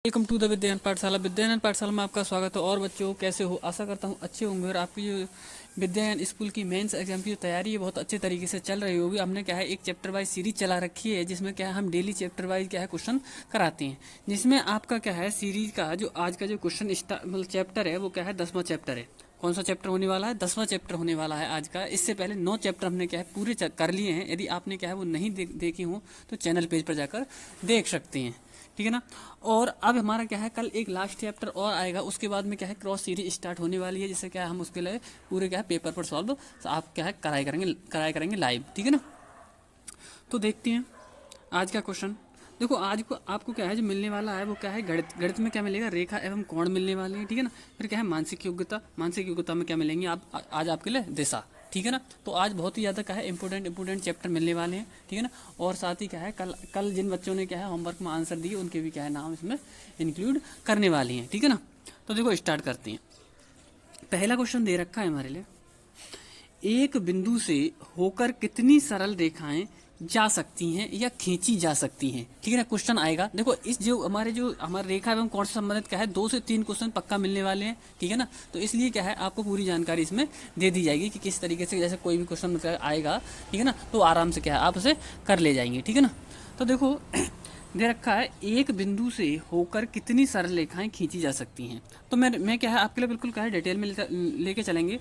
Welcome to the विद्यायन पाठशाला। विद्यायन पाठशाला में आपका स्वागत है। और बच्चों कैसे हो, आशा करता हूँ अच्छे होंगे और आपकी जो विद्यायन स्कूल की मेंस एग्जाम की जो तैयारी है बहुत अच्छे तरीके से चल रही होगी। हमने क्या है एक चैप्टर वाइज सीरीज चला रखी है जिसमें क्या है हम डेली चैप्टर वाइज क्या है क्वेश्चन कराते हैं, जिसमें आपका क्या है सीरीज का जो आज का जो क्वेश्चन मतलब चैप्टर है वो क्या है 10वां चैप्टर है। कौन सा चैप्टर होने वाला है? 10वां चैप्टर होने वाला है आज का। इससे पहले 9 चैप्टर हमने क्या है पूरे कर लिए हैं। यदि आपने क्या है वो नहीं देखी हो तो चैनल पेज पर जाकर देख सकते हैं, ठीक है ना। और अब हमारा क्या है कल एक लास्ट चैप्टर और आएगा, उसके बाद में क्या है क्रॉस सीरीज स्टार्ट होने वाली है, जिससे क्या है हम उसके लिए पूरे क्या है पेपर पर सॉल्व आप क्या है कराया करेंगे लाइव, ठीक है ना। तो देखते हैं आज का क्वेश्चन। देखो आज को आपको क्या है जो मिलने वाला है वो क्या है गणित में क्या मिलेगा, रेखा एवं कोण मिलने वाले हैं, ठीक है ना। फिर क्या है मानसिक योग्यता में क्या मिलेंगे आप आज आपके लिए दिशा, ठीक है ना। तो आज बहुत ही ज़्यादा क्या है इंपॉर्टेंट चैप्टर मिलने वाले हैं, ठीक है ना। और साथ ही क्या है कल जिन बच्चों ने क्या है होमवर्क में आंसर दिए उनके भी क्या है नाम इसमें इंक्लूड करने वाले हैं, ठीक है ना। तो देखो स्टार्ट करते हैं। पहला क्वेश्चन दे रखा है हमारे लिए, एक बिंदु से होकर कितनी सरल रेखाएं जा सकती हैं या खींची जा सकती हैं, ठीक है ना। क्वेश्चन आएगा देखो इस जो हमारे रेखा एवं कोण से संबंधित क्या है 2 से 3 क्वेश्चन पक्का मिलने वाले हैं, ठीक है ना। तो इसलिए क्या है आपको पूरी जानकारी इसमें दे दी जाएगी कि किस तरीके से जैसे कोई भी क्वेश्चन आएगा, ठीक है ना, तो आराम से क्या है आप उसे कर ले जाएंगे, ठीक है ना। तो देखो दे रखा है एक बिंदु से होकर कितनी सरल रेखाएं खींची जा सकती हैं। तो मैं क्या है आपके लिए बिल्कुल क्या है डिटेल में लेके चलेंगे।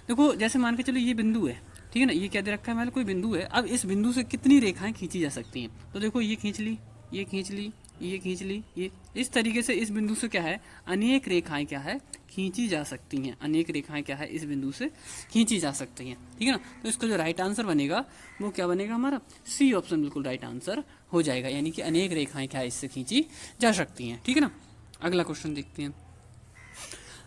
देखो जैसे मान के चलो ये बिंदु है, ठीक है ना, ये क्या दे रखा है हमारे कोई बिंदु है। अब इस बिंदु से कितनी रेखाएं खींची जा सकती हैं, तो देखो ये खींच ली, ये खींच ली, ये खींच ली, ये इस तरीके से इस बिंदु से क्या है अनेक रेखाएं क्या है खींची जा सकती हैं। अनेक रेखाएं क्या है इस बिंदु से खींची जा सकती हैं, ठीक है ना। तो इसका जो राइट आंसर बनेगा वो क्या बनेगा हमारा सी ऑप्शन बिल्कुल राइट आंसर हो जाएगा, यानी कि अनेक रेखाएं क्या है इससे खींची जा सकती हैं, ठीक है ना। अगला क्वेश्चन देखते हैं।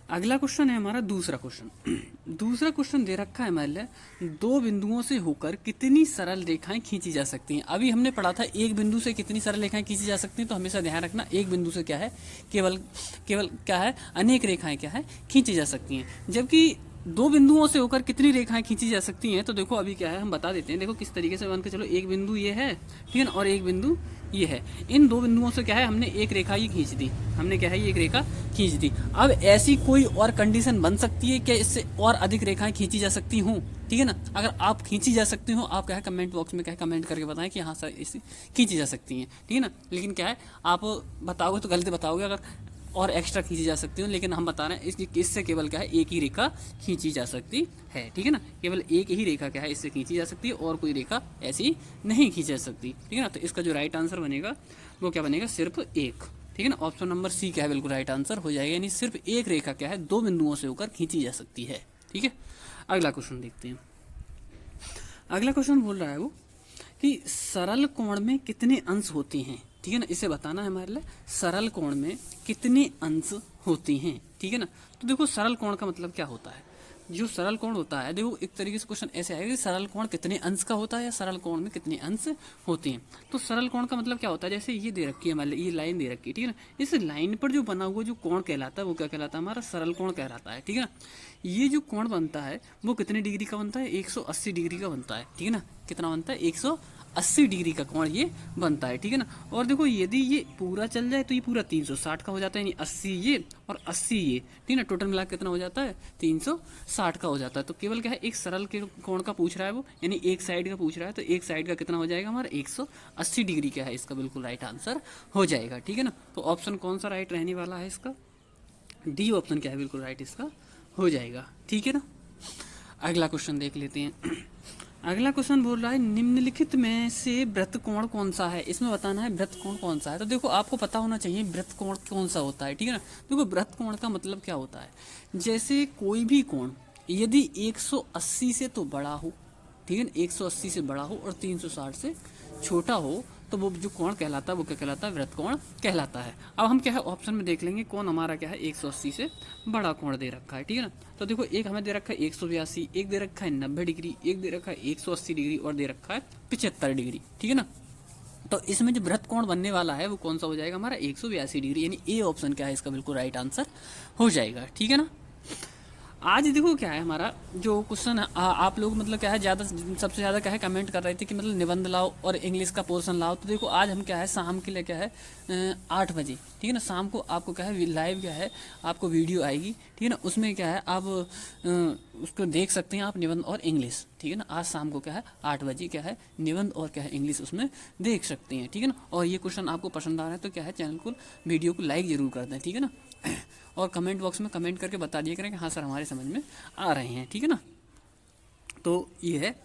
अगला क्वेश्चन है हमारा दूसरा क्वेश्चन। दूसरा क्वेश्चन दे रखा है हमारे लिए दो बिंदुओं से होकर कितनी सरल रेखाएं खींची जा सकती हैं। अभी हमने पढ़ा था एक बिंदु से कितनी सरल रेखाएं खींची जा सकती हैं, तो हमेशा ध्यान रखना एक बिंदु से क्या है केवल क्या है अनेक रेखाएं क्या है खींची जा सकती हैं, जबकि दो बिंदुओं से होकर कितनी रेखाएं खींची जा सकती हैं। तो देखो अभी क्या है हम बता देते हैं। देखो किस तरीके से मान के चलो एक बिंदु ये है, ठीक है ना, और एक बिंदु ये है। इन दो बिंदुओं से क्या है हमने एक रेखा ये खींच दी, हमने क्या है ये एक रेखा खींच दी। अब ऐसी कोई और कंडीशन बन सकती है कि इससे और अधिक रेखाएं खींची जा सकती हूँ, ठीक है ना। अगर आप खींची जा सकती हो आप क्या है कमेंट बॉक्स में क्या है कमेंट करके बताएं कि हाँ सर इसे खींची जा सकती हैं, ठीक है ना। लेकिन क्या है आप बताओगे तो गलत बताओगे अगर और एक्स्ट्रा खींची जा सकती हूँ, लेकिन हम बता रहे हैं इससे केवल क्या है एक ही रेखा खींची जा सकती है, ठीक है ना। केवल एक ही रेखा क्या है इससे खींची जा सकती है और कोई रेखा ऐसी नहीं खींची जा सकती, ठीक है ना। तो इसका जो राइट आंसर बनेगा वो क्या बनेगा सिर्फ एक, ठीक है ना। ऑप्शन नंबर सी क्या है बिल्कुल राइट आंसर हो जाएगा, यानी सिर्फ एक रेखा क्या है दो बिंदुओं से होकर खींची जा सकती है, ठीक है। अगला क्वेश्चन देखते हैं। अगला क्वेश्चन बोल रहा है वो कि सरल कोण में कितने अंश होते हैं, ठीक है ना। इसे बताना है हमारे लिए सरल कोण में कितने अंश होते हैं, ठीक है ना। तो देखो सरल कोण का मतलब क्या होता है। जो सरल कोण होता है देखो एक तरीके से क्वेश्चन ऐसे आएगा कि सरल कोण कितने अंश का होता है या सरल कोण में कितने अंश होते हैं। तो सरल कोण का मतलब क्या होता है, जैसे ये दे रखी है हमारे लिए ये लाइन दे रखी है, ठीक है ना। इस लाइन पर जो बना हुआ जो कोण कहलाता है वो क्या कहलाता है हमारा सरल कोण कहलाता है, ठीक है ना। ये जो कोण बनता है वो कितने डिग्री का बनता है 180 डिग्री का बनता है, ठीक है ना। कितना बनता है 180 डिग्री का कोण ये बनता है, ठीक है ना। और देखो यदि ये पूरा चल जाए तो ये पूरा 360 का हो जाता है, यानी 80 ये और 80 ये, ठीक है ना। टोटल मिला कितना हो जाता है 360 का हो जाता है। तो केवल क्या है एक सरल के कोण का पूछ रहा है वो, यानी एक साइड का पूछ रहा है, तो एक साइड का कितना हो जाएगा हमारा 180 डिग्री क्या है इसका बिल्कुल राइट आंसर हो जाएगा, ठीक है ना। तो ऑप्शन कौन सा राइट रहने वाला है इसका, डी ऑप्शन क्या है बिल्कुल राइट इसका हो जाएगा, ठीक है ना। अगला क्वेश्चन देख लेते हैं। अगला क्वेश्चन बोल रहा है निम्नलिखित में से वृत्त कोण कौन सा है। इसमें बताना है वृत्त कोण कौन सा है। तो देखो आपको पता होना चाहिए वृत्त कोण कौन सा होता है, ठीक है ना। देखो वृत्त कोण का मतलब क्या होता है, जैसे कोई भी कोण यदि 180 से तो बड़ा हो, ठीक है ना, 180 से बड़ा हो और 360 से छोटा हो तो वो जो कोण कहलाता है वो क्या कहलाता है वृत्त कोण कहलाता है। अब हम क्या है ऑप्शन में देख लेंगे कौन हमारा क्या है 180 से बड़ा कोण दे रखा है, ठीक है ना। तो देखो एक हमें दे रखा है 182, एक दे रखा है 90 डिग्री, एक दे रखा है 180 डिग्री और दे रखा है 75 डिग्री, ठीक है ना। तो इसमें जो वृत्त कोण बनने वाला है वो कौन सा हो जाएगा हमारा 182 डिग्री, यानी ए ऑप्शन क्या है इसका बिल्कुल राइट आंसर हो जाएगा, ठीक है ना। आज देखो क्या है हमारा जो क्वेश्चन है, आप लोग मतलब क्या है ज़्यादा सबसे ज़्यादा क्या है कमेंट कर रहे थे कि मतलब निबंध लाओ और इंग्लिश का पोर्शन लाओ। तो देखो आज हम क्या है शाम के लिए क्या है 8 बजे, ठीक है ना, शाम को आपको क्या है लाइव क्या है आपको वीडियो आएगी, ठीक है ना, उसमें क्या है आप उसको देख सकते हैं आप निबंध और इंग्लिश, ठीक है ना। आज शाम को क्या है 8 बजे क्या है निबंध और क्या है इंग्लिश उसमें देख सकते हैं, ठीक है ना। और ये क्वेश्चन आपको पसंद आ रहा है तो क्या है चैनल को वीडियो को लाइक जरूर कर दें, ठीक है ना। और कमेंट बॉक्स में कमेंट करके बता दिया करें कि हाँ सर हमारे समझ में आ रहे हैं, ठीक है ना। तो ये है,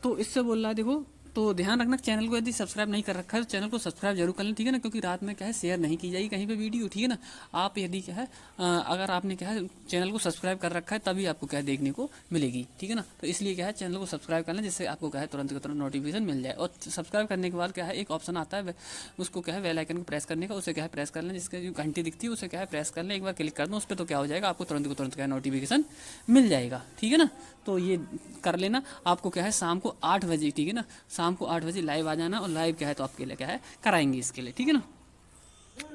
तो इससे बोल रहा है देखो, तो ध्यान रखना चैनल को यदि सब्सक्राइब नहीं कर रखा है तो चैनल को सब्सक्राइब जरूर कर लें, ठीक है ना, क्योंकि रात में क्या है शेयर नहीं की जाएगी कहीं पे वीडियो, ठीक है ना। आप यदि क्या है अगर आपने क्या है चैनल को सब्सक्राइब कर रखा है तभी आपको क्या है देखने को मिलेगी, ठीक है ना। तो इसलिए क्या है चैनल को सब्सक्राइब कर लें जिससे आपको क्या है तुरंत का तुरंत नोटिफिकेशन मिल जाए। और सब्सक्राइब करने के बाद क्या है एक ऑप्शन आता है उसको क्या है बेल आइकन को प्रेस करने का, उसे क्या है प्रेस कर लें, जिसका जो घंटी दिखती है उसे क्या है प्रेस कर लें, एक बार क्लिक कर दो उस पर तो क्या हो जाएगा आपको तुरंत को तुरंत क्या है नोटिफिकेशन मिल जाएगा, ठीक है ना। तो ये कर लेना, आपको क्या है शाम को 8 बजे, ठीक है ना, शाम को 8 बजे लाइव आ जाना, और लाइव क्या है तो आपके लिए क्या है कराएंगे इसके लिए, ठीक है ना।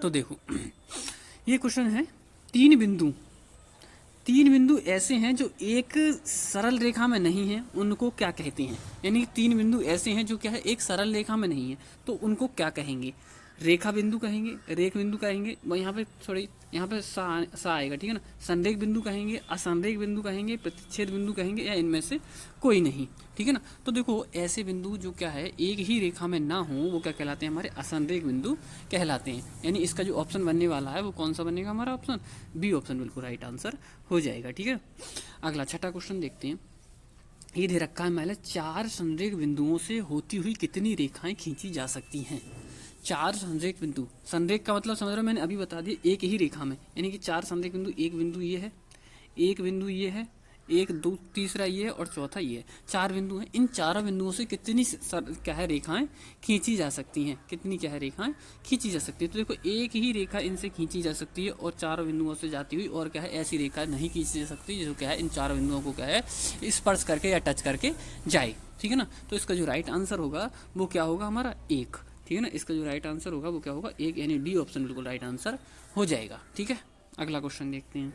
तो देखो ये क्वेश्चन है, तीन बिंदु ऐसे हैं जो एक सरल रेखा में नहीं है, उनको क्या कहते हैं। यानी कि 3 बिंदु ऐसे हैं जो क्या है एक सरल रेखा में नहीं है, तो उनको क्या कहेंगे। रेखा बिंदु कहेंगे, रेख बिंदु कहेंगे, यहाँ पे थोड़ी यहाँ पे सा आएगा, ठीक है ना। संरेख बिंदु कहेंगे, असंरेख बिंदु कहेंगे, प्रतिच्छेद बिंदु कहेंगे, या इनमें से कोई नहीं, ठीक है ना। तो देखो ऐसे बिंदु जो क्या है एक ही रेखा में ना हो वो क्या कहलाते हैं हमारे असंरेख बिंदु कहलाते हैं। यानी इसका जो ऑप्शन बनने वाला है वो कौन सा बनेगा हमारा ऑप्शन बी ऑप्शन बिल्कुल राइट आंसर हो जाएगा, ठीक है। अगला छठा क्वेश्चन देखते हैं। ये दे रखा है मैंने 4 संरेख बिंदुओं से होती हुई कितनी रेखाएं खींची जा सकती हैं। 4 संरेख बिंदु, संरेख का मतलब समझ रहे हो, मैंने अभी बता दिया एक ही रेखा में, यानी कि 4 संरेख बिंदु, एक बिंदु ये है, एक बिंदु ये है, एक दो तीसरा ये है और चौथा ये है, 4 बिंदु हैं। इन 4 बिंदुओं से कितनी क्या है रेखाएं खींची जा सकती हैं, कितनी क्या है रेखाएं खींची जा सकती है। तो देखो एक ही रेखा इनसे खींची जा सकती है और 4 बिंदुओं से जाती हुई, और क्या है ऐसी रेखा नहीं खींची जा सकती जो क्या है इन 4 बिंदुओं को क्या है स्पर्श करके या टच करके जाए, ठीक है ना। तो इसका जो राइट आंसर होगा वो क्या होगा हमारा एक, ठीक है ना। इसका जो राइट आंसर होगा वो क्या होगा एक, यानी डी ऑप्शन बिल्कुल राइट आंसर हो जाएगा, ठीक है। अगला क्वेश्चन देखते हैं।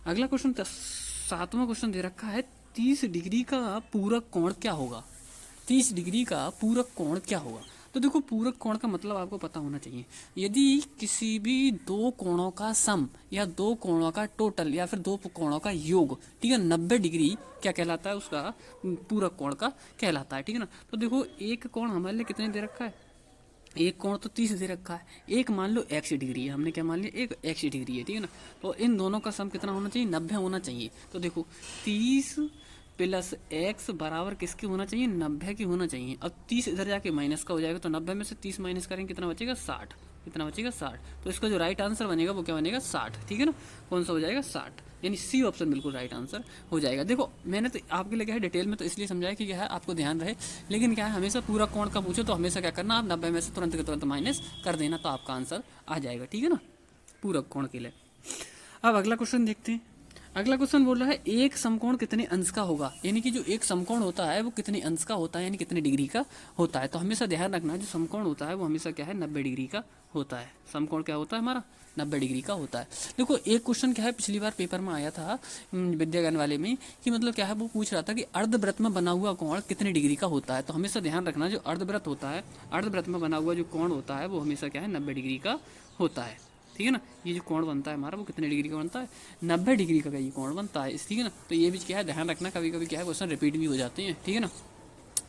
अगला क्वेश्चन 7वां क्वेश्चन दे रखा है 30 डिग्री का पूरक कोण क्या होगा। 30 डिग्री का पूरक कोण क्या होगा। तो देखो पूरक कोण का मतलब आपको पता होना चाहिए। यदि किसी भी दो कोणों का सम या दो कोणों का टोटल या फिर दो कोणों का योग, ठीक है, 90 डिग्री क्या कहलाता है उसका पूरक कोण का कहलाता है, ठीक है ना। तो देखो एक कोण हमारे लिए कितने दे रखा है, एक कोण तो 30 दे रखा है, एक मान लो x डिग्री है, हमने क्या मान लिया एक x डिग्री है, ठीक है ना। तो इन दोनों का सम कितना होना चाहिए 90 होना चाहिए। तो देखो 30 प्लस x बराबर किसकी होना चाहिए 90 की होना चाहिए। अब 30 इधर जाके माइनस का हो जाएगा, तो 90 में से 30 माइनस करेंगे कितना बचेगा 60, कितना बचेगा 60। तो इसका जो राइट आंसर बनेगा वो क्या बनेगा 60, ठीक है ना। कौन सा हो जाएगा 60, यानी सी ऑप्शन बिल्कुल राइट आंसर हो जाएगा। देखो मैंने तो आपके लिए क्या है डिटेल में तो इसलिए समझाया कि क्या है आपको ध्यान रहे, लेकिन क्या है हमेशा पूरा कोण का पूछो तो हमेशा क्या करना आप 90 में से तुरंत के तुरंत माइनस कर देना, तो आपका आंसर आ जाएगा, ठीक है ना, पूरक कोण के लिए। अब अगला क्वेश्चन देखते हैं। अगला क्वेश्चन बोल रहा है एक समकोण कितने अंश का होगा। यानी कि जो एक समकोण होता है वो कितने अंश का होता है, यानी कितने डिग्री का होता है। तो हमेशा ध्यान रखना जो समकोण होता है वो हमेशा क्या है 90 डिग्री का होता है। समकोण क्या होता है हमारा 90 डिग्री का होता है। देखो एक क्वेश्चन क्या है पिछली बार पेपर में आया था विद्यागण वाले में, कि मतलब क्या है वो पूछ रहा था कि अर्धवृत्त में बना हुआ कोण कितने डिग्री का होता है। तो हमेशा ध्यान रखना जो अर्धवृत्त होता है, अर्धवृत्त में बना हुआ जो कोण होता है वो हमेशा क्या है 90 डिग्री का होता है, ठीक है ना। ये जो कोण बनता है हमारा वो कितने डिग्री का बनता है 90 डिग्री का ये कोण बनता है, ठीक है ना। तो ये भी क्या है ध्यान रखना, कभी कभी क्या है क्वेश्चन रिपीट भी हो जाते हैं, ठीक है ना।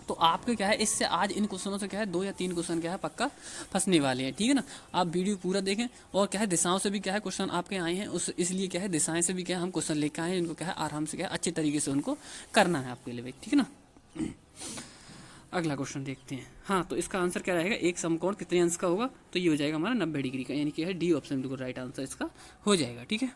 तो आपके क्या है इससे आज इन क्वेश्चनों से क्या है 2 या 3 क्वेश्चन क्या है पक्का फंसने वाले हैं, ठीक है ना। आप वीडियो पूरा देखें, और क्या है दिशाओं से भी क्या है क्वेश्चन आपके आए हैं, उस इसलिए क्या है दिशाएं से भी क्या है हम क्वेश्चन लेकर आए हैं, इनको क्या है आराम से क्या है अच्छे तरीके से उनको करना है आपके लिए, ठीक है ना। अगला क्वेश्चन देखते हैं। हाँ तो इसका आंसर क्या रहेगा एक समकोण कितने अंश का होगा, तो ये हो जाएगा हमारा 90 डिग्री का, यानी कि है डी ऑप्शन बिल्कुल राइट आंसर इसका हो जाएगा, ठीक है।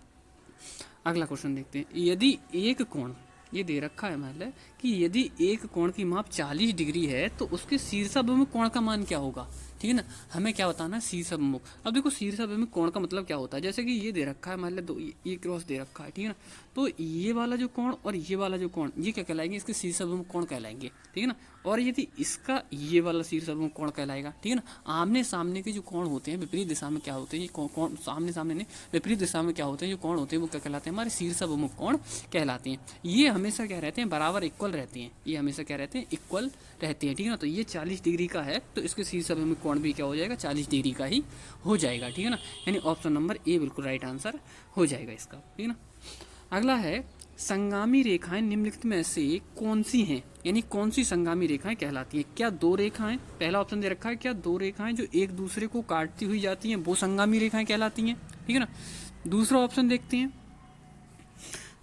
अगला क्वेश्चन देखते हैं। यदि एक कोण ये दे रखा है मान कि यदि एक कोण की माप 40 डिग्री है तो उसके शीर्षाभिमुख कोण का मान क्या होगा। ठीक है ना। हमें क्या बताना है, शीर्षाभिमुख। अब देखो शीर्षाभिमुख कोण का मतलब क्या होता है, जैसे कि ये दे रखा है, मान लो ये क्रॉस दे रखा है, ठीक है ना। तो ये वाला जो कोण और ये वाला जो कोण, ये क्या कहलाएंगे, इसके शीर्षाभिमुख कोण कहलाएंगे, ठीक है ना। और यदि इसका ये वाला शीर्षाभिमुख कोण कहलाएगा, ठीक है ना। आमने सामने के जो कोण होते हैं विपरीत दिशा में क्या होते हैं, ये कोण सामने सामने नहीं विपरीत दिशा में क्या होते हैं जो कोण होते हैं वो क्या कहलाते हैं, हमारे शीर्षाभिमुख कोण कहलाते हैं। ये हमेशा क्या रहते हैं, बराबर इक्वल रहते हैं, ये हमेशा क्या रहते हैं, इक्वल रहते हैं, ठीक है ना। तो ये 40 डिग्री का है तो इसके शीर्षाभिमुख कोण भी क्या हो जाएगा, 40 डिग्री का ही हो जाएगा, ठीक है ना। यानी ऑप्शन नंबर ए बिल्कुल राइट आंसर हो जाएगा इसका, ठीक है ना। अगला है संगामी रेखाएं निम्नलिखित में से कौन सी हैं, यानी कौन सी संगामी रेखाएं कहलाती हैं। क्या दो रेखाएं, पहला ऑप्शन दे रखा है, क्या दो रेखाएं जो एक दूसरे को काटती हुई जाती हैं वो संगामी रेखाएं कहलाती हैं, ठीक है ना। दूसरा ऑप्शन देखते हैं,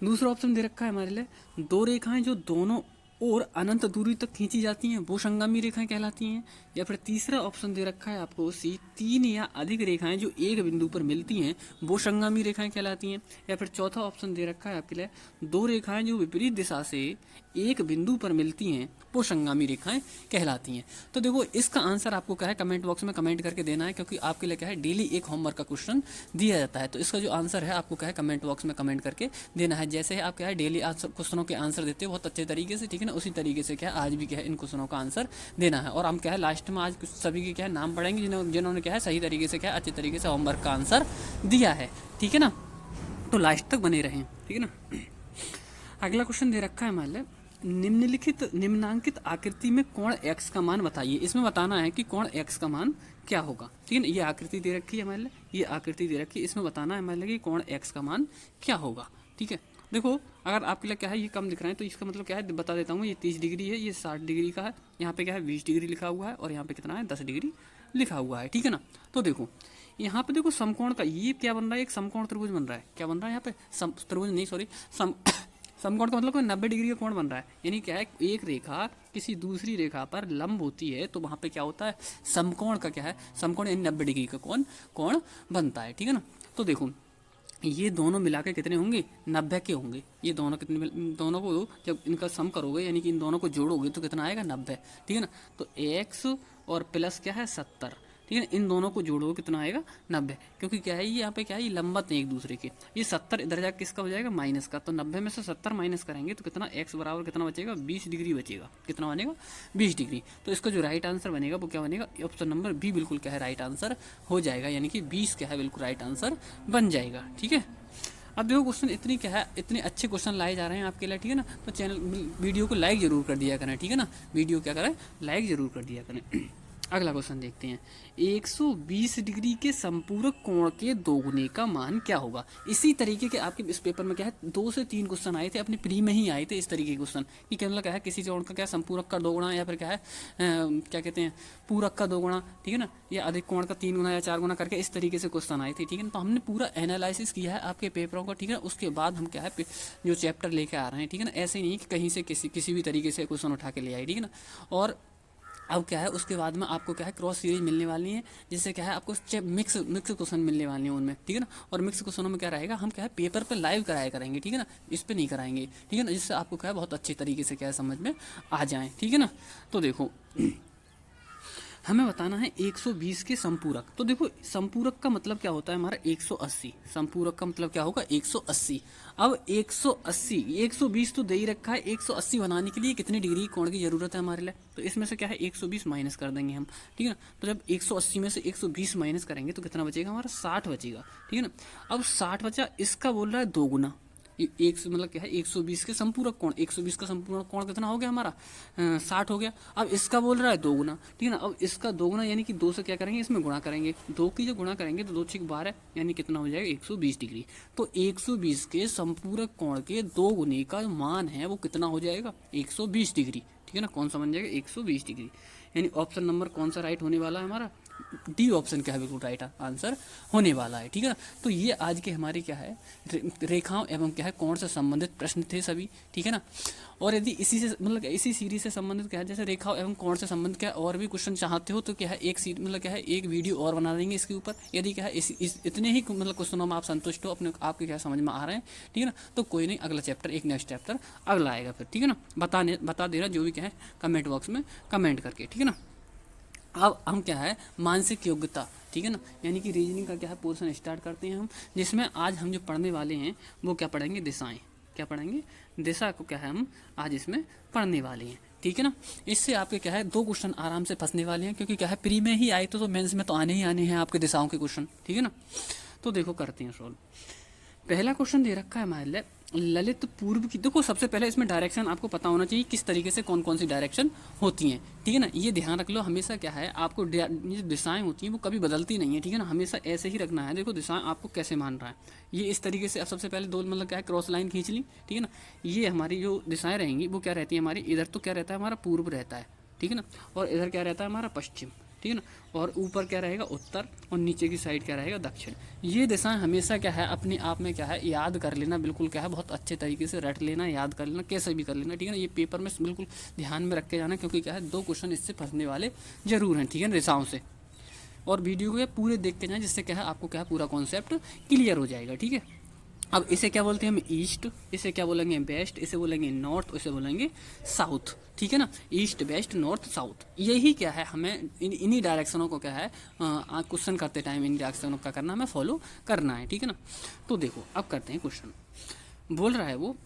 दूसरा ऑप्शन दे रखा है हमारे लिए, दो रेखाएं जो दोनों और अनंत दूरी तक खींची जाती हैं वो संगामी रेखाएं कहलाती हैं। या फिर तीसरा ऑप्शन दे रखा है आपको सी, तीन या अधिक रेखाएं जो एक बिंदु पर मिलती हैं वो संगामी रेखाएं कहलाती हैं। या फिर चौथा ऑप्शन दे रखा है आपके लिए, दो रेखाएं जो विपरीत दिशा से एक बिंदु पर मिलती हैं वो संगामी रेखाएं कहलाती हैं। तो देखो इसका आंसर आपको क्या है कमेंट बॉक्स में कमेंट करके देना है, क्योंकि आपके लिए क्या है डेली एक होमवर्क का क्वेश्चन दिया जाता है। तो इसका जो आंसर है आपको क्या है कमेंट बॉक्स में कमेंट करके देना है। जैसे ही आप क्या है डेली क्वेश्चनों के आंसर देते हो बहुत अच्छे तरीके से, ठीक है ना, उसी तरीके से क्या है आज भी क्या है इन क्वेश्चनों का आंसर देना है। और हम क्या है लास्ट में आज सभी के क्या है नाम पढ़ेंगे जिन्होंने क्या है सही तरीके से क्या है अच्छे तरीके से होमवर्क का आंसर दिया है, ठीक है ना। तो लास्ट तक बने रहें, ठीक है ना। अगला क्वेश्चन दे रखा है मान लें, निम्नांकित आकृति में कोण x का मान बताइए। इसमें बताना है कि कोण x का मान क्या होगा, ठीक है ना। ये आकृति दे रखी है मान लें, ये आकृति दे रखी है, इसमें बताना है मान लें कि कोण x का मान क्या होगा, ठीक है। देखो अगर आपके लिए क्या है ये कम दिख रहा है तो इसका मतलब क्या है बता देता हूँ। ये 30 डिग्री है, ये 60 डिग्री का है, यहाँ पे क्या है 20 डिग्री लिखा हुआ है और यहाँ पे कितना है 10 डिग्री लिखा हुआ है, ठीक है ना। तो देखो यहाँ पे देखो समकोण का ये क्या बन रहा है, एक समकोण त्रिभुज बन रहा है। क्या बन रहा है यहाँ पे, त्रिभुज नहीं सॉरी समकोण का मतलब 90 डिग्री का कोण बन रहा है। यानी क्या है एक रेखा किसी दूसरी रेखा पर लंब होती है तो वहाँ पे क्या होता है समकोण का क्या है, समकोण यानी 90 डिग्री का कोण बनता है, ठीक है ना। तो देखो ये दोनों मिला के कितने होंगे, 90 के होंगे। ये दोनों कितने, दोनों को जब इनका सम करोगे यानी कि इन दोनों को जोड़ोगे तो कितना आएगा 90, ठीक है ना। तो x और प्लस क्या है 70, ठीक है ना। इन दोनों को जोड़ोगे कितना आएगा 90, क्योंकि क्या है ये यहाँ पे क्या है ये लंबत है एक दूसरे के। ये 70 इधर जाकर किसका हो जाएगा माइनस का, तो 90 में से 70 माइनस करेंगे तो कितना x बराबर कितना बचेगा 20 डिग्री बचेगा। कितना बनेगा 20 डिग्री। तो इसका जो राइट आंसर बनेगा वो क्या बनेगा, ऑप्शन नंबर बी बिल्कुल क्या है राइट आंसर हो जाएगा, यानी कि 20 क्या है बिल्कुल राइट आंसर बन जाएगा, ठीक है। अब देखो क्वेश्चन इतनी क्या है इतने अच्छे क्वेश्चन लाए जा रहे हैं आपके लिए, ठीक है ना। तो चैनल वीडियो को लाइक जरूर कर दिया करें, ठीक है ना। वीडियो क्या करें लाइक जरूर कर दिया करें। अगला क्वेश्चन देखते हैं, 120 डिग्री के संपूरक कोण के दोगुने का मान क्या होगा। इसी तरीके के आपके इस पेपर में क्या है 2 से 3 क्वेश्चन आए थे, अपने प्री में ही आए थे इस तरीके के क्वेश्चन कि क्या क्या है किसी कोण का क्या संपूरक का दोगुना या फिर क्या है क्या कहते हैं पूरक का दोगुना, ठीक है ना, या अधिक कोण का 3 गुना या 4 गुना करके इस तरीके से क्वेश्चन आए थे, ठीक है ना। तो हमने पूरा एनालिसिस किया है आपके पेपरों का, ठीक है। उसके बाद हम क्या है जो चैप्टर लेके आ रहे हैं, ठीक है ना। ऐसे नहीं कि कहीं से किसी भी तरीके से क्वेश्चन उठा के ले आए, ठीक है ना। और अब क्या है उसके बाद में आपको क्या है क्रॉस सीरीज मिलने वाली है, जिससे क्या है आपको मिक्स क्वेश्चन मिलने वाले हैं उनमें, ठीक है ना। और मिक्स क्वेश्चनों में क्या रहेगा हम क्या है पेपर पे लाइव कराया करेंगे, ठीक है ना, इस पे नहीं कराएंगे, ठीक है ना, जिससे आपको क्या है बहुत अच्छे तरीके से क्या है समझ में आ जाए, ठीक है ना। तो देखो हमें बताना है 120 के संपूरक। तो देखो संपूरक का मतलब क्या होता है हमारा 180, संपूरक का मतलब क्या होगा 180। अब 180 120 तो दे ही रखा है, 180 बनाने के लिए कितनी डिग्री कोण की जरूरत है हमारे लिए, तो इसमें से क्या है 120 माइनस कर देंगे हम, ठीक है ना। तो जब 180 में से 120 माइनस करेंगे तो कितना बचेगा हमारा 60 बचेगा, ठीक है ना। अब 60 बचा, इसका बोल रहा है दोगुना, एक मतलब क्या है 120 के संपूरक कोण, 120 का संपूरक कोण कितना हो गया हमारा 60 हो गया। अब इसका बोल रहा है दोगुना, ठीक है ना। अब इसका दोगुना यानी कि 2 से क्या करेंगे इसमें गुणा करेंगे, 2 की जो गुणा करेंगे तो 2 6 12 यानी कितना हो जाएगा 120 डिग्री। तो 120 के संपूरक कोण के 2 गुने का मान है वो कितना हो जाएगा 120 डिग्री, ठीक है ना। कौन सा बन जाएगा 120 डिग्री, यानी ऑप्शन नंबर कौन सा राइट होने वाला है हमारा डी ऑप्शन क्या है बिल्कुल राइट आंसर होने वाला है, ठीक है ना। तो ये आज के हमारे क्या है रेखाओं एवं क्या है कोण से संबंधित प्रश्न थे सभी, ठीक है ना। और यदि इसी से मतलब इसी सीरीज से संबंधित क्या है जैसे रेखाओं एवं कोण से संबंधित क्या और भी क्वेश्चन चाहते हो तो क्या है एक मतलब क्या है एक वीडियो और बना देंगे इसके ऊपर। यदि क्या है इतने ही मतलब क्वेश्चनों में आप संतुष्ट हो अपने आपके क्या समझ में आ रहे हैं, ठीक है ना, तो कोई नहीं अगला चैप्टर एक नेक्स्ट चैप्टर अगला आएगा फिर, ठीक है ना। बता देना जो भी क्या है कमेंट बॉक्स में कमेंट करके, ठीक है ना। अब हम क्या है मानसिक योग्यता, ठीक है ना, यानी कि रीजनिंग का क्या है पोर्शन स्टार्ट करते हैं हम, जिसमें आज हम जो पढ़ने वाले हैं वो क्या पढ़ेंगे, दिशाएं। क्या पढ़ेंगे, दिशा को क्या है हम आज इसमें पढ़ने वाले हैं, ठीक है ना। इससे आपके क्या है 2 क्वेश्चन आराम से फंसने वाले हैं, क्योंकि क्या है प्री में ही आए तो मेंस में तो आने ही आने हैं आपके दिशाओं के क्वेश्चन, ठीक है ना। तो देखो करते हैं सॉल्व। पहला क्वेश्चन दे रखा है हमारे लिए ललित पूर्व की। देखो सबसे पहले इसमें डायरेक्शन आपको पता होना चाहिए किस तरीके से कौन कौन सी डायरेक्शन होती हैं, ठीक है ना। ये ध्यान रख लो हमेशा क्या है आपको ये दिशाएं होती हैं वो कभी बदलती नहीं है, ठीक है ना, हमेशा ऐसे ही रखना है। देखो दिशाएं आपको कैसे मान रहा है, ये इस तरीके से। अब सबसे पहले दो मतलब क्या है क्रॉस लाइन खींच ली, ठीक है ना। ये हमारी जो दिशाएं रहेंगी वो क्या रहती है हमारी, इधर तो क्या रहता है हमारा पूर्व रहता है, ठीक है ना, और इधर क्या रहता है हमारा पश्चिम, ठीक है ना, और ऊपर क्या रहेगा उत्तर, और नीचे की साइड क्या रहेगा दक्षिण। ये दिशाएं हमेशा क्या है अपने आप में क्या है याद कर लेना, बिल्कुल क्या है बहुत अच्छे तरीके से रट लेना, याद कर लेना, कैसे भी कर लेना, ठीक है ना। ये पेपर में बिल्कुल ध्यान में रख के जाना, क्योंकि क्या है 2 क्वेश्चन इससे फंसने वाले जरूर हैं, ठीक है ना, दिशाओं से। और वीडियो को पूरे देख के जाएं, जिससे क्या है आपको क्या है पूरा कॉन्सेप्ट क्लियर हो जाएगा, ठीक है। अब इसे क्या बोलते हैं हम ईस्ट, इसे क्या बोलेंगे वेस्ट, इसे बोलेंगे नॉर्थ, इसे बोलेंगे साउथ, ठीक है ना। ईस्ट वेस्ट नॉर्थ साउथ, यही क्या है हमें इन्हीं डायरेक्शनों को क्या है क्वेश्चन करते टाइम इन डायरेक्शनों का करना हमें फॉलो करना है, ठीक है ना। तो देखो अब करते हैं क्वेश्चन। बोल रहा है वो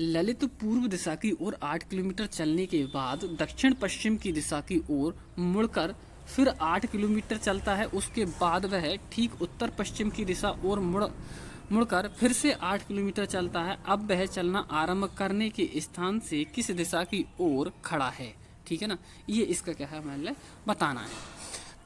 ललित पूर्व दिशा की ओर 8 किलोमीटर चलने के बाद दक्षिण पश्चिम की दिशा की ओर मुड़कर फिर 8 किलोमीटर चलता है, उसके बाद वह ठीक उत्तर पश्चिम की दिशा ओर मुड़कर फिर से 8 किलोमीटर चलता है। अब वह चलना आरंभ करने के स्थान से किस दिशा की ओर खड़ा है, ठीक है ना। ये इसका क्या है हमें बताना है।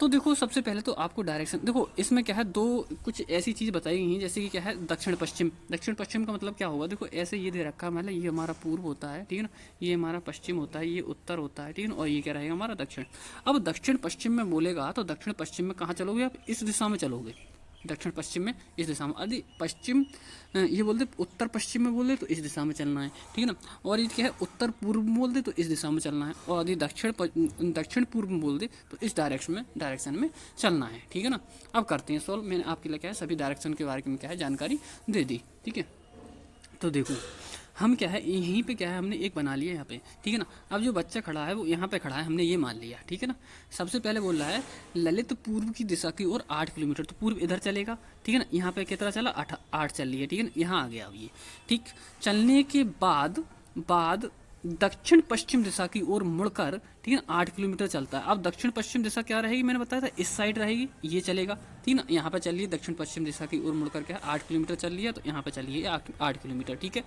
तो देखो सबसे पहले तो आपको डायरेक्शन देखो, इसमें क्या है 2 कुछ ऐसी चीज़ बताई गई हैं, जैसे कि क्या है दक्षिण पश्चिम। दक्षिण पश्चिम का मतलब क्या होगा, देखो ऐसे ये दे रखा है मतलब ये हमारा पूर्व होता है, ठीक है ना, ये हमारा पश्चिम होता है, ये उत्तर होता है, ठीक है ना, और ये क्या रहेगा हमारा दक्षिण। अब दक्षिण पश्चिम में बोलेगा तो दक्षिण पश्चिम में कहाँ चलोगे आप, इस दिशा में चलोगे, दक्षिण पश्चिम में इस दिशा में। यदि पश्चिम ये बोलते उत्तर पश्चिम में बोल दे तो इस दिशा में चलना है, ठीक है ना। और ये क्या है उत्तर पूर्व में बोल दे तो इस दिशा में चलना है, और यदि दक्षिण पूर्व में बोल दे तो इस डायरेक्शन में चलना है, ठीक है ना। अब करते हैं सॉल्व। मैंने आपके लिए क्या है सभी डायरेक्शन के बारे में क्या है जानकारी दे दी, ठीक है। तो देखो हम क्या है यहीं पे क्या है हमने एक बना लिया यहाँ पे, ठीक है ना। अब जो बच्चा खड़ा है वो यहाँ पे खड़ा है, हमने ये मान लिया, ठीक है ना। सबसे पहले बोल रहा है ललित पूर्व की दिशा की ओर 8 किलोमीटर, तो पूर्व इधर चलेगा, ठीक है ना। यहाँ पे कितना चला 8 चल रही है, ठीक है ना, यहाँ आ गया अब ये, ठीक। चलने के बाद दक्षिण पश्चिम दिशा की ओर मुड़कर, ठीक है ना, 8 किलोमीटर चलता है। अब दक्षिण पश्चिम दिशा क्या रहेगी, मैंने बताया था इस साइड रहेगी, ये चलेगा, ठीक है ना। यहाँ पे चल रही है दक्षिण पश्चिम दिशा की ओर मुड़कर क्या 8 किलोमीटर चल रही है, तो यहाँ पे चल रही है 8 किलोमीटर, ठीक है।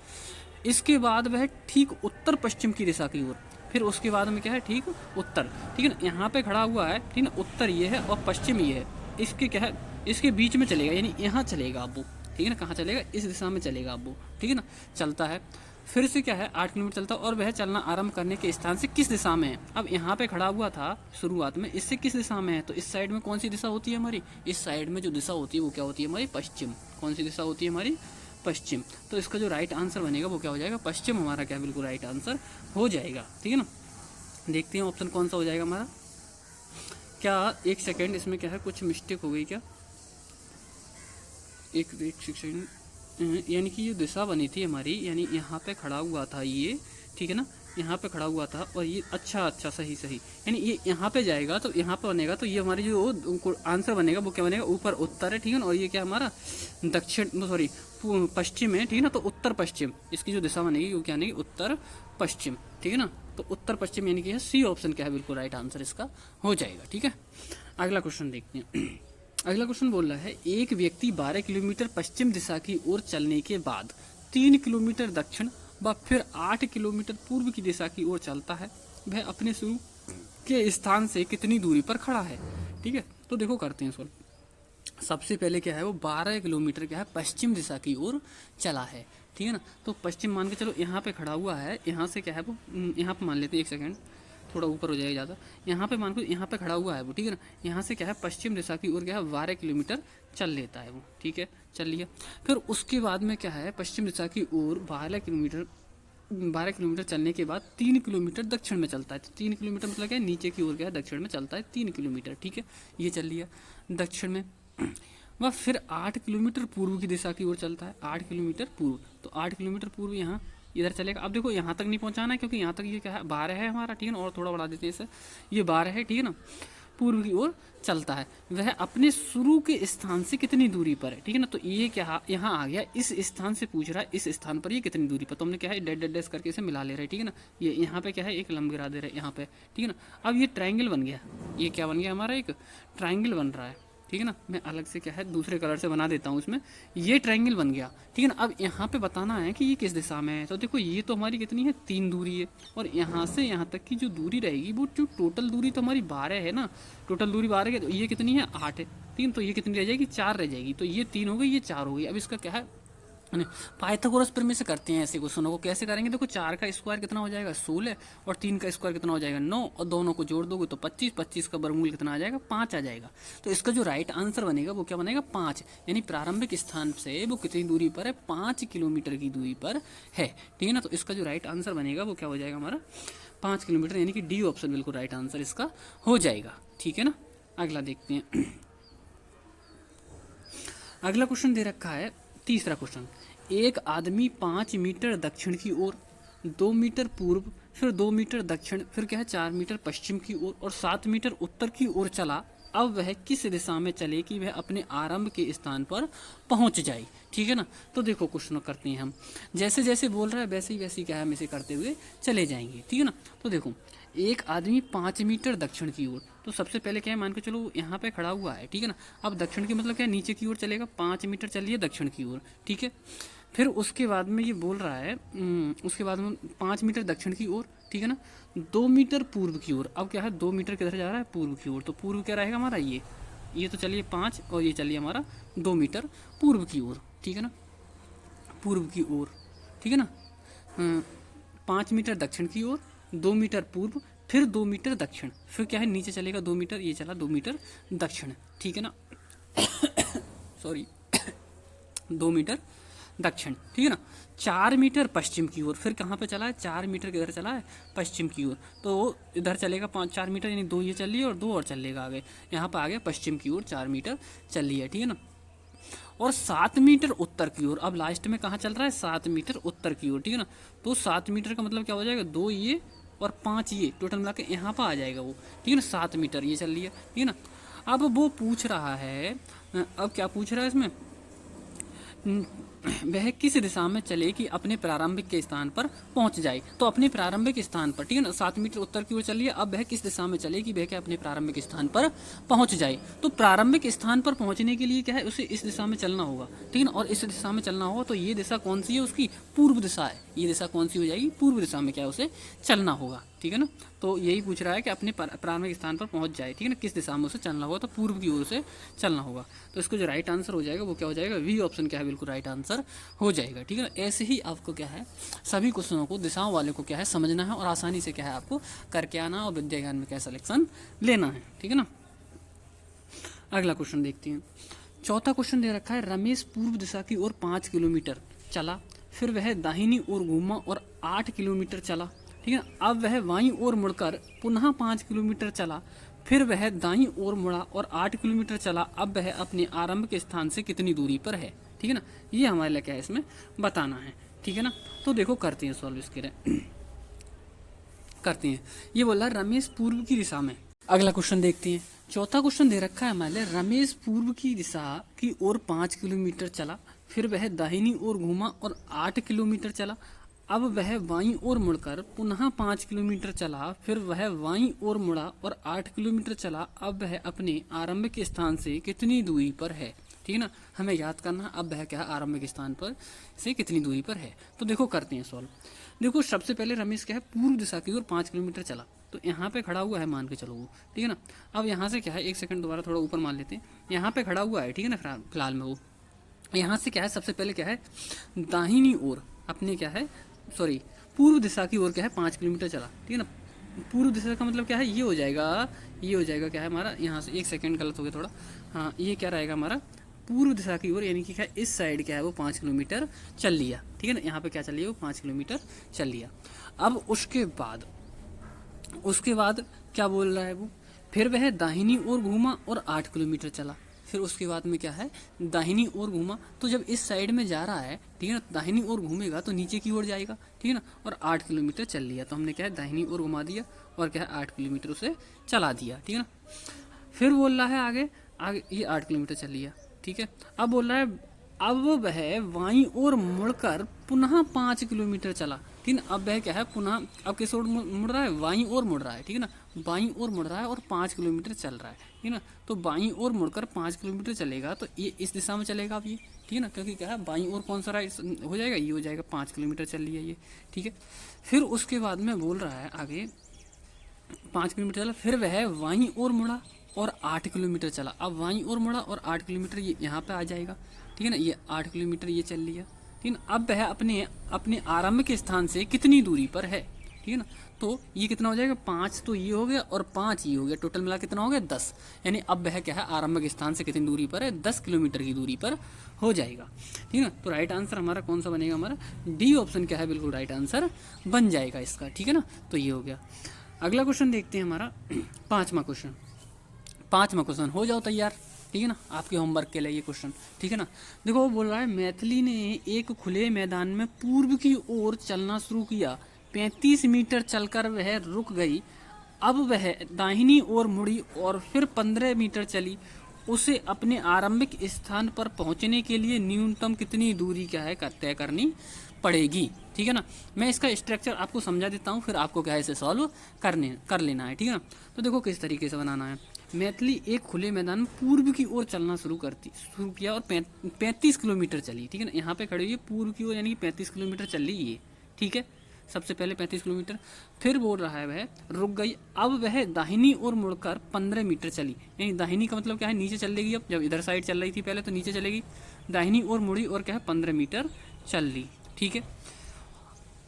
इसके बाद वह ठीक उत्तर पश्चिम की दिशा की ओर, फिर उसके बाद में क्या है ठीक उत्तर, ठीक है ना। यहाँ पे खड़ा हुआ है, ठीक है ना, उत्तर ये है और पश्चिम ये है, इसके क्या है इसके बीच में चलेगा, यानी यहाँ चलेगा अब वो, ठीक है ना। कहाँ चलेगा, इस दिशा में चलेगा अब वो, ठीक है ना। चलता है फिर से क्या है 8 किलोमीटर चलता है, और वह चलना आरंभ करने के स्थान से किस दिशा में है। अब यहाँ पे खड़ा हुआ था शुरुआत में, इससे किस दिशा में है, तो इस साइड में कौन सी दिशा होती है हमारी, इस साइड में जो दिशा होती है वो क्या होती है हमारी पश्चिम। कौन सी दिशा होती है हमारी पश्चिम। तो इसका जो राइट आंसर बनेगा वो क्या हो जाएगा, पश्चिम हमारा क्या बिल्कुल राइट आंसर हो जाएगा, ठीक है ना। देखते हैं ऑप्शन कौन सा हो जाएगा हमारा। क्या एक सेकेंड, इसमें क्या है कुछ मिस्टेक हो गई क्या, एक सेकेंड, यानी कि ये दिशा बनी थी हमारी, यानी यहाँ पे खड़ा हुआ था ये, ठीक है ना, यहाँ पे खड़ा हुआ था, और ये अच्छा सही, यानी ये यहाँ पे जाएगा तो यहाँ पे बनेगा, तो ये हमारी जो आंसर बनेगा वो क्या बनेगा, ऊपर उत्तर है, ठीक है ना, और ये क्या हमारा दक्षिण सॉरी पश्चिम है, ठीक है ना। तो उत्तर पश्चिम इसकी जो दिशा बनेगी वो क्या बनेगी, उत्तर पश्चिम, ठीक है ना। तो उत्तर पश्चिम यानी कि सी ऑप्शन क्या है बिल्कुल राइट आंसर इसका हो जाएगा, ठीक है। अगला क्वेश्चन देखते हैं। अगला क्वेश्चन बोल रहा है एक व्यक्ति 12 किलोमीटर पश्चिम दिशा की ओर चलने के बाद 3 किलोमीटर दक्षिण व फिर 8 किलोमीटर पूर्व की दिशा की ओर चलता है, वह अपने शुरू के स्थान से कितनी दूरी पर खड़ा है, ठीक है। तो देखो करते हैं सॉल्व। सबसे पहले क्या है वो 12 किलोमीटर क्या है पश्चिम दिशा की ओर चला है, ठीक है ना। तो पश्चिम मान के चलो, यहाँ पे खड़ा हुआ है, यहाँ से क्या है वो यहाँ पे मान लेते हैं, एक सेकेंड थोड़ा ऊपर हो जाएगा ज़्यादा, यहाँ पे मान को यहाँ पे खड़ा हुआ है वो, ठीक है ना। यहाँ से क्या है पश्चिम दिशा की ओर क्या है 12 किलोमीटर चल लेता है वो, ठीक है, चल लिया। फिर उसके बाद में क्या है पश्चिम दिशा की ओर 12 किलोमीटर चलने के बाद 3 किलोमीटर दक्षिण में चलता है। तो 3 किलोमीटर मतलब क्या है नीचे की ओर क्या है दक्षिण में चलता है 3 किलोमीटर, ठीक है, ये चल लिया दक्षिण में। वह फिर 8 किलोमीटर पूर्व की दिशा की ओर चलता है, 8 किलोमीटर पूर्व, तो 8 किलोमीटर पूर्व यहाँ इधर चलेगा। अब देखो यहाँ तक नहीं पहुँचाना है, क्योंकि यहाँ तक ये क्या है 12 है हमारा, ठीक है ना, और थोड़ा बढ़ा देते हैं इसे, ये 12 है, ठीक है ना। पूर्व की ओर चलता है, वह अपने शुरू के स्थान से कितनी दूरी पर है। ठीक है ना, तो ये क्या यहाँ आ गया, इस स्थान से पूछ रहा है, इस स्थान पर ये कितनी दूरी पर, तो हमने क्या है डैश डैश डैश करके इसे मिला ले रहे हैं। ठीक है ना, ये यहाँ पे क्या है एक लंब गिरा दे रहे हैं यहाँ पे। ठीक है ना, अब ये ट्रायंगल बन गया, ये क्या बन गया हमारा, एक ट्रायंगल बन रहा है। ठीक है ना, मैं अलग से क्या है दूसरे कलर से बना देता हूँ इसमें, ये ट्रायंगल बन गया। ठीक है ना, अब यहाँ पे बताना है कि ये किस दिशा में है। तो देखो ये तो हमारी कितनी है 3 दूरी है, और यहाँ से यहाँ तक की जो दूरी रहेगी वो जो टोटल दूरी तो हमारी 12 है ना, टोटल दूरी 12 है, तो ये कितनी है 8 है। 3, तो ये कितनी रह जाएगी 4 रह जाएगी, तो ये 3 हो गई, ये 4 हो गई। अब इसका क्या है पाइथागोरस प्रमेय से करते हैं ऐसे क्वेश्चनों को। कैसे करेंगे, देखो 4 का स्क्वायर कितना हो जाएगा 16, और 3 का स्क्वायर कितना हो जाएगा 9, और दोनों को जोड़ दोगे तो 25, 25 का वर्गमूल कितना आ जाएगा 5 आ जाएगा। तो इसका जो राइट आंसर बनेगा वो क्या बनेगा 5, यानी प्रारंभिक स्थान से वो कितनी दूरी पर है 5 किलोमीटर की दूरी पर है। ठीक है ना, तो इसका जो राइट आंसर बनेगा वो क्या हो जाएगा हमारा 5 किलोमीटर, यानी कि डी ऑप्शन बिल्कुल राइट आंसर इसका हो जाएगा। ठीक है ना, अगला देखते हैं। अगला क्वेश्चन दे रखा है तीसरा क्वेश्चन, एक आदमी 5 मीटर दक्षिण की ओर, 2 मीटर पूर्व, फिर 2 मीटर दक्षिण, फिर क्या है 4 मीटर पश्चिम की ओर और 7 मीटर उत्तर की ओर चला। अब वह किस दिशा में चले कि वह अपने आरंभ के स्थान पर पहुंच जाए। ठीक है ना, तो देखो क्वेश्चन करते हैं हम, जैसे जैसे बोल रहा है वैसे ही क्या है हम इसे करते हुए चले जाएंगे। ठीक है ना, तो देखो एक आदमी 5 मीटर दक्षिण की ओर, तो सबसे पहले क्या है मान के चलो यहाँ पे खड़ा हुआ है। ठीक है ना, अब दक्षिण की मतलब क्या है नीचे की ओर चलेगा, 5 मीटर चलिए दक्षिण की ओर। ठीक है, फिर उसके बाद में ये बोल रहा है उसके बाद में 5 मीटर दक्षिण की ओर। ठीक है ना, 2 मीटर पूर्व की ओर। अब क्या है 2 मीटर किधर जा रहा है पूर्व की ओर, तो पूर्व क्या रहेगा हमारा ये तो चलिए 5, और ये चलिए हमारा 2 मीटर पूर्व की ओर। ठीक है ना, पूर्व की ओर। ठीक है ना, 5 मीटर दक्षिण की ओर, 2 मीटर पूर्व, फिर 2 मीटर दक्षिण, फिर क्या है नीचे चलेगा 2 मीटर, ये चला 2 मीटर दक्षिण। ठीक है ना सॉरी 2 मीटर दक्षिण। ठीक है ना, 4 मीटर पश्चिम की ओर, फिर कहाँ पे चला है 4 मीटर किधर चला है पश्चिम की ओर, तो इधर चलेगा 4 मीटर, यानी 2 ये चल रही है और 2 और चल लेगा आगे, यहाँ पे आ गया पश्चिम की ओर 4 मीटर चल रही है। ठीक है ना, और 7 मीटर उत्तर की ओर, अब लास्ट में कहाँ चल रहा है 7 मीटर उत्तर की ओर। ठीक है ना, तो 7 मीटर का मतलब क्या हो जाएगा 2 ये और 5 ये, टोटल मिला के यहाँ पर आ जाएगा वो। ठीक है ना, 7 मीटर ये चल रही है। ठीक है ना, अब वो पूछ रहा है, अब क्या पूछ रहा है इसमें, वह किस दिशा में चले कि अपने प्रारंभिक के स्थान पर पहुंच जाए। तो अपने प्रारंभिक स्थान पर, ठीक है ना, 7 मीटर उत्तर की ओर चलिए, अब वह किस दिशा में चले कि वह क्या अपने प्रारंभिक स्थान पर पहुंच जाए। तो प्रारंभिक स्थान पर पहुंचने के लिए क्या है उसे इस दिशा में चलना होगा। ठीक है ना, और इस दिशा में चलना होगा, तो ये दिशा कौन सी है उसकी पूर्व दिशा है। ये दिशा कौन सी हो जाएगी पूर्व दिशा में क्या है उसे चलना होगा। ठीक है ना, तो यही पूछ रहा है कि अपने प्रारंभिक स्थान पर पहुंच जाए। ठीक है ना, किस दिशा में उसे चलना होगा, तो पूर्व की ओर से चलना होगा। तो इसको जो राइट आंसर हो जाएगा वो क्या हो जाएगा, वी ऑप्शन क्या है बिल्कुल राइट आंसर हो जाएगा। ठीक है ना, ऐसे ही आपको क्या है सभी क्वेश्चनों को दिशाओं वाले को क्या है समझना है, और आसानी से क्या है आपको करके आना और विद्या ज्ञान में क्या सिलेक्शन लेना है। ठीक है ना, अगला क्वेश्चन देखते हैं। चौथा क्वेश्चन दे रखा है, रमेश पूर्व दिशा की ओर 5 किलोमीटर चला, फिर वह दाहिनी ओर घूमा और 8 किलोमीटर चला। ठीक है, अब वह बाईं ओर मुड़कर पुनः 5 किलोमीटर चला, फिर वह दाईं ओर मुड़ा और 8 किलोमीटर चला। अब वह अपने आरंभ के स्थान से कितनी दूरी पर है। ठीक है ना, ये हमारे लिए क्या है इसमें बताना है। ठीक है ना, तो देखो करते हैं सॉल्व इसके करते हैं। ये बोला रमेश पूर्व की दिशा में। अगला क्वेश्चन देखते हैं। चौथा क्वेश्चन दे रखा है हमारे, रमेश पूर्व की दिशा की ओर 5 किलोमीटर चला, फिर वह दाहिनी ओर घूमा और 8 किलोमीटर चला। अब वह बाईं ओर मुड़कर पुनः 5 किलोमीटर चला, फिर वह बाईं ओर मुड़ा और 8 किलोमीटर चला। अब वह अपने आरंभिक स्थान से कितनी दूरी पर है। ठीक है ना, हमें याद करना अब वह क्या है आरंभिक स्थान पर से कितनी दूरी पर है। तो देखो करते हैं सॉल्व। देखो सबसे पहले रमेश क्या है पूर्व दिशा की ओर 5 किलोमीटर चला, तो यहाँ पे खड़ा हुआ है मान के चलो वो। ठीक है ना, अब यहाँ से क्या है, एक सेकंड दोबारा थोड़ा ऊपर मान लेते हैं, यहाँ पे खड़ा हुआ है। ठीक है ना, फिलहाल में वो यहाँ से क्या है सबसे पहले क्या है दाहिनी ओर अपने क्या है सॉरी पूर्व दिशा की ओर क्या है 5 किलोमीटर चला। ठीक है ना, पूर्व दिशा का मतलब क्या है ये हो जाएगा क्या है हमारा, यहाँ से एक सेकंड गलत हो गया थोड़ा, हाँ ये क्या रहेगा हमारा पूर्व दिशा की ओर, यानी कि क्या इस साइड क्या है वो 5 किलोमीटर चल लिया। ठीक है ना, यहाँ पे क्या चल लिया वो 5 किलोमीटर चल लिया। अब उसके बाद क्या बोल रहा है वो, फिर वह दाहिनी ओर घूमा और 8 किलोमीटर चला। फिर उसके बाद में क्या है दाहिनी ओर घूमा, तो जब इस साइड में जा रहा है ठीक है ना, दाहिनी ओर घूमेगा तो नीचे की ओर जाएगा। ठीक है ना, और 8 किलोमीटर चल लिया, तो हमने क्या है दाहिनी ओर घुमा दिया और क्या है 8 किलोमीटर उसे चला दिया। ठीक है ना, फिर बोल रहा है आगे आगे ये 8 किलोमीटर चल लिया, ठीक है। अब बोल रहा है अब वह बाईं ओर मुड़कर पुनः 5 किलोमीटर चला, ठीक है। अब वह क्या है पुनः अब किस ओर मुड़ रहा है, बाईं ओर मुड़ रहा है, ठीक है ना। बाईं ओर मुड़ रहा है और 5 किलोमीटर चल रहा है, ठीक है ना। तो बाईं ओर मुड़कर 5 किलोमीटर चलेगा तो ये इस दिशा में चलेगा अब ये, ठीक है ना, क्योंकि क्या है बाईं ओर कौन सा रहा हो जाएगा, ये हो जाएगा, 5 किलोमीटर चल लिया ये, ठीक है। फिर उसके बाद में बोल रहा है आगे 5 किलोमीटर चला, फिर वह बाईं ओर मुड़ा और 8 किलोमीटर चला। अब बाईं ओर मुड़ा और 8 किलोमीटर ये यहाँ पे आ जाएगा, ठीक है ना। ये 8 किलोमीटर ये चल लिया, ठीक है ना। अब वह अपने आरंभिक स्थान से कितनी दूरी पर है, ठीक है ना। तो ये कितना हो जाएगा, 5 तो ये हो गया और 5 ये हो गया, टोटल मिला कितना हो गया 10। यानी अब वह क्या है आरंभिक स्थान से कितनी दूरी पर है, 10 किलोमीटर की दूरी पर हो जाएगा, ठीक है ना। तो राइट आंसर हमारा कौन सा बनेगा, हमारा डी ऑप्शन क्या है, बिल्कुल राइट आंसर बन जाएगा इसका, ठीक है ना। तो ये हो गया। अगला क्वेश्चन देखते हैं हमारा पांचवा क्वेश्चन हो जाओ तैयार, ठीक है ना, आपके होमवर्क के लिए ये क्वेश्चन, ठीक है ना। देखो वो बोल रहा है मैथिली ने एक खुले मैदान में पूर्व की ओर चलना शुरू किया, 35 मीटर चलकर वह रुक गई। अब वह दाहिनी ओर मुड़ी और फिर 15 मीटर चली। उसे अपने आरंभिक स्थान पर पहुंचने के लिए न्यूनतम कितनी दूरी क्या है तय करनी पड़ेगी, ठीक है ना। मैं इसका स्ट्रक्चर आपको समझा देता हूँ, फिर आपको क्या है इसे सॉल्व कर लेना है, ठीक है ना। तो देखो किस तरीके से बनाना है। मैथिली एक खुले मैदान में पूर्व की ओर चलना शुरू किया और 35 किलोमीटर चली, ठीक है ना। यहाँ पे खड़ी हुई है पूर्व की ओर, यानी कि 35 किलोमीटर चल रही ये, ठीक है। सबसे पहले 35 किलोमीटर, फिर बोल रहा है वह रुक गई। अब वह दाहिनी ओर मुड़कर 15 मीटर चली, यानी दाहिनी का मतलब क्या है, नीचे चल लेगी। अब जब इधर साइड चल रही थी पहले तो नीचे चलेगी, दाहिनी ओर मुड़ी और क्या है 15 मीटर चल ली, ठीक है।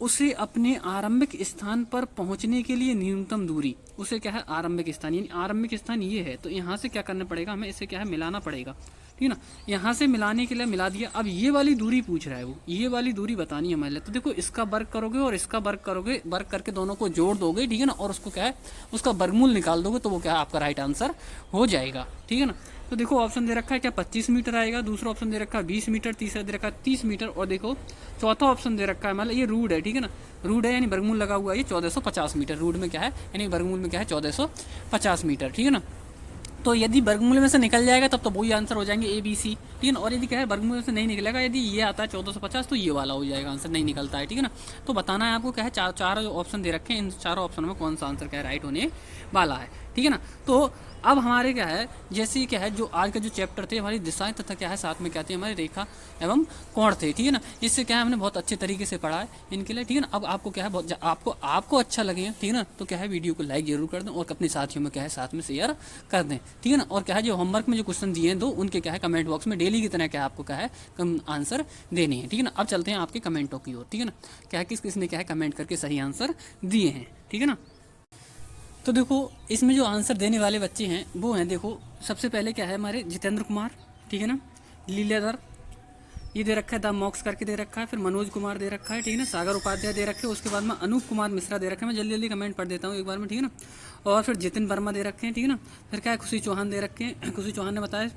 उसे अपने आरंभिक स्थान पर पहुंचने के लिए न्यूनतम दूरी, उसे क्या है आरंभिक स्थान, यानी आरंभिक स्थान ये है, तो यहाँ से क्या करना पड़ेगा हमें, इसे क्या है मिलाना पड़ेगा, ठीक है ना। यहाँ से मिलाने के लिए मिला दिया। अब ये वाली दूरी पूछ रहा है वो, ये वाली दूरी बतानी है हमारे लिए। तो देखो इसका वर्ग करोगे और इसका वर्ग करोगे, वर्ग करके दोनों को जोड़ दोगे, ठीक है ना, और उसको क्या है उसका वर्गमूल निकाल दोगे, तो वो क्या है आपका राइट आंसर हो जाएगा, ठीक है ना। तो देखो ऑप्शन दे रखा है क्या 25 मीटर आएगा, दूसरा ऑप्शन दे रखा है 20 मीटर, तीसरा दे रखा है 30 मीटर, और देखो चौथा ऑप्शन दे रखा है मतलब ये रूड है, ठीक है ना। रूड है यानी वर्गमूल लगा हुआ है, ये 1450 मीटर, रूड में क्या है यानी वर्गमूल में क्या है 1450 मीटर, ठीक है ना। तो यदि वर्गमूल में से निकल जाएगा तब तो वही आंसर हो जाएंगे ए बी सी, ठीक है ना। और यदि क्या है वर्गमूल में से नहीं निकलेगा, यदि ये आता है 1450 तो ये वाला हो जाएगा आंसर, नहीं निकलता है, ठीक है ना। तो बताना है आपको क्या है, चार ऑप्शन दे रखे हैं, इन चारों ऑप्शन में कौन सा आंसर क्या है राइट होने वाला है, ठीक है ना। तो अब हमारे क्या है जैसे क्या है जो आज का जो चैप्टर थे हमारी दिशाएं तथा क्या है साथ में क्या थी हमारी रेखा एवं कोण थे, ठीक है ना। इससे क्या है हमने बहुत अच्छे तरीके से पढ़ा है इनके लिए, ठीक है ना। अब आपको क्या है बहुत आपको अच्छा लगे, ठीक है ना, तो क्या है वीडियो को लाइक जरूर कर दें और अपने साथियों में क्या है साथ में शेयर कर दें, ठीक है ना। और क्या है जो होमवर्क में जो क्वेश्चन दिए हैं दो उनके क्या है कमेंट बॉक्स में डेली की तरह क्या है आपको क्या है आंसर देने हैं, ठीक है ना। अब चलते हैं आपके कमेंटों की ओर, ठीक है ना, क्या है किस किसने क्या है कमेंट करके सही आंसर दिए हैं, ठीक है ना। तो देखो इसमें जो आंसर देने वाले बच्चे हैं वो हैं, देखो सबसे पहले क्या है हमारे जितेंद्र कुमार, ठीक है ना, लीलाधर ये दे रखा है, द मॉक्स करके दे रखा है, फिर मनोज कुमार दे रखा है, ठीक है ना, सागर उपाध्याय दे रखे हैं, उसके बाद में अनूप कुमार मिश्रा दे रखे हैं। मैं जल्दी जल्दी कमेंट पढ़ देता हूँ एक बार में, ठीक है ना। और फिर जितिन वर्मा दे रखे हैं, ठीक है ना। फिर क्या है खुशी चौहान दे रखे हैं, खुशी चौहान ने बताया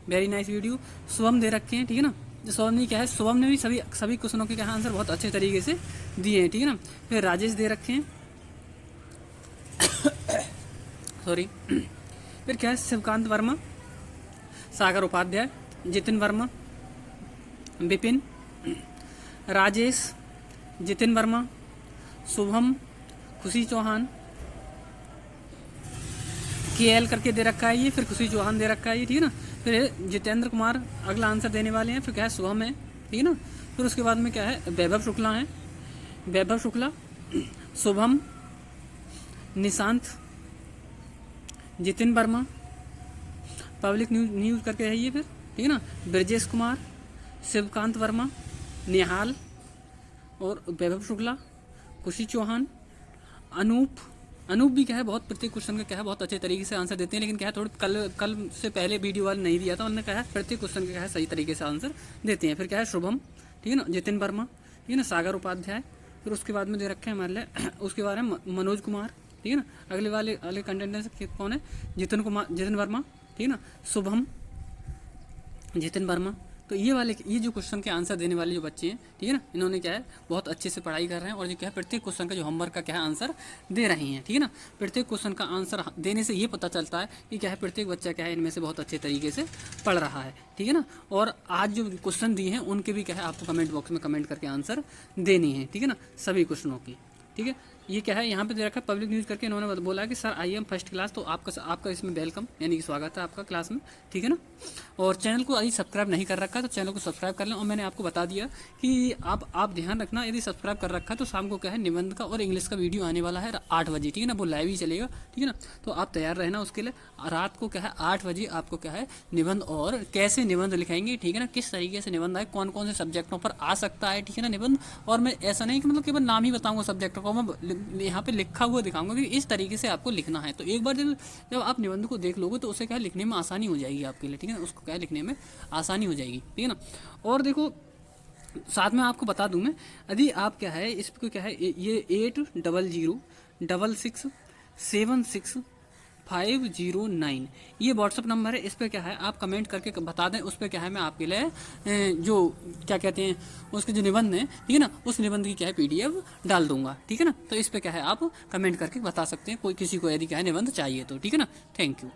वेरी नाइस वीडियो। शुभम दे रखे हैं, ठीक है ना, शुभम ने क्या है शुभम ने भी सभी क्वेश्चनों के क्या आंसर बहुत अच्छे तरीके से दिए हैं, ठीक है ना। फिर राजेश दे रखे हैं सॉरी फिर क्या है शिवकांत वर्मा, सागर उपाध्याय, जितिन वर्मा, विपिन, राजेश, जितिन वर्मा, शुभम, खुशी चौहान, KL करके दे रखा है ये, फिर खुशी चौहान दे रखा है ये, ठीक है ना। फिर जितेंद्र कुमार अगला आंसर देने वाले हैं, फिर क्या है शुभम है, ठीक है ना। फिर उसके बाद में क्या है वैभव शुक्ला है, वैभव शुक्ला, शुभम, निशांत, जितिन वर्मा, पब्लिक न्यूज़ करके है ये, फिर ठीक है ना, ब्रजेश कुमार, शिवकांत वर्मा, निहाल और वैभव शुक्ला, खुशी चौहान, अनूप भी क्या है बहुत प्रत्येक क्वेश्चन का क्या है बहुत अच्छे तरीके से आंसर देते हैं, लेकिन क्या है थोड़ी कल से पहले वीडियो वाले नहीं दिया था, उन्होंने कहा है प्रत्येक क्वेश्चन का क्या है सही तरीके से आंसर देते हैं। फिर क्या है शुभम, ठीक है ना, जितिन वर्मा, ठीक है ना, सागर उपाध्याय, फिर उसके बाद में दे रखे हैं हमारे लिए उसके बारे में मनोज कुमार, ठीक है ना। अगले वाले कंटेंट कौन है जितिन वर्मा, ठीक है ना, शुभम, जितिन वर्मा, तो ये जो क्वेश्चन के आंसर देने वाले जो बच्चे हैं, ठीक है ना, इन्होंने क्या है बहुत अच्छे से पढ़ाई कर रहे हैं और जो क्या है प्रत्येक क्वेश्चन का जो होमवर्क का क्या है आंसर दे रहे हैं, ठीक है ना। प्रत्येक क्वेश्चन का आंसर देने से ये पता चलता है कि क्या है प्रत्येक बच्चा क्या है इनमें से बहुत अच्छे तरीके से पढ़ रहा है, ठीक है ना। और आज जो क्वेश्चन दिए हैं उनके भी क्या है आपको कमेंट बॉक्स में कमेंट करके आंसर देनी है, ठीक है ना, सभी क्वेश्चनों की, ठीक है। ये क्या है यहाँ पे दे रखा है पब्लिक न्यूज़ करके, इन्होंने बोला है कि sir I am first class, तो आपका इसमें वेलकम यानी कि स्वागत है आपका क्लास में, ठीक है ना। और चैनल को अभी सब्सक्राइब नहीं कर रखा तो चैनल को सब्सक्राइब कर लें। और मैंने आपको बता दिया कि आप ध्यान रखना, यदि सब्सक्राइब कर रखा है तो शाम को क्या है निबंध का और इंग्लिश का वीडियो आने वाला है 8 बजे, ठीक है ना, वो लाइव ही चलेगा, ठीक है ना। तो आप तैयार रहना उसके लिए। रात को क्या है 8 बजे आपको क्या है निबंध और कैसे निबंध लिखेंगे, ठीक है ना, किस तरीके से निबंध आए, कौन कौन से सब्जेक्टों पर आ सकता है, ठीक है ना, निबंध। और मैं ऐसा नहीं कि मतलब केवल नाम ही बताऊंगा सब्जेक्टों को, मैं यहाँ पे लिखा हुआ दिखाऊंगा कि इस तरीके से आपको लिखना है। तो एक बार जब आप निबंध को देख लोगे तो उसे क्या लिखने में आसानी हो जाएगी आपके लिए, ठीक है ना, उसको क्या लिखने में आसानी हो जाएगी, ठीक है ना। और देखो साथ में आपको बता दूं मैं, यदि आप क्या है इसको क्या है ये 8000667609 ये व्हाट्सअप नंबर है। इस पर क्या है आप कमेंट करके बता दें, उस पर क्या है मैं आपके लिए जो क्या कहते हैं उसके जो निबंध है, ठीक है ना, उस निबंध की क्या है PDF डाल दूंगा, ठीक है ना। तो इस पर क्या है आप कमेंट करके बता सकते हैं, कोई किसी को यदि क्या है निबंध चाहिए तो, ठीक है ना। Thank you.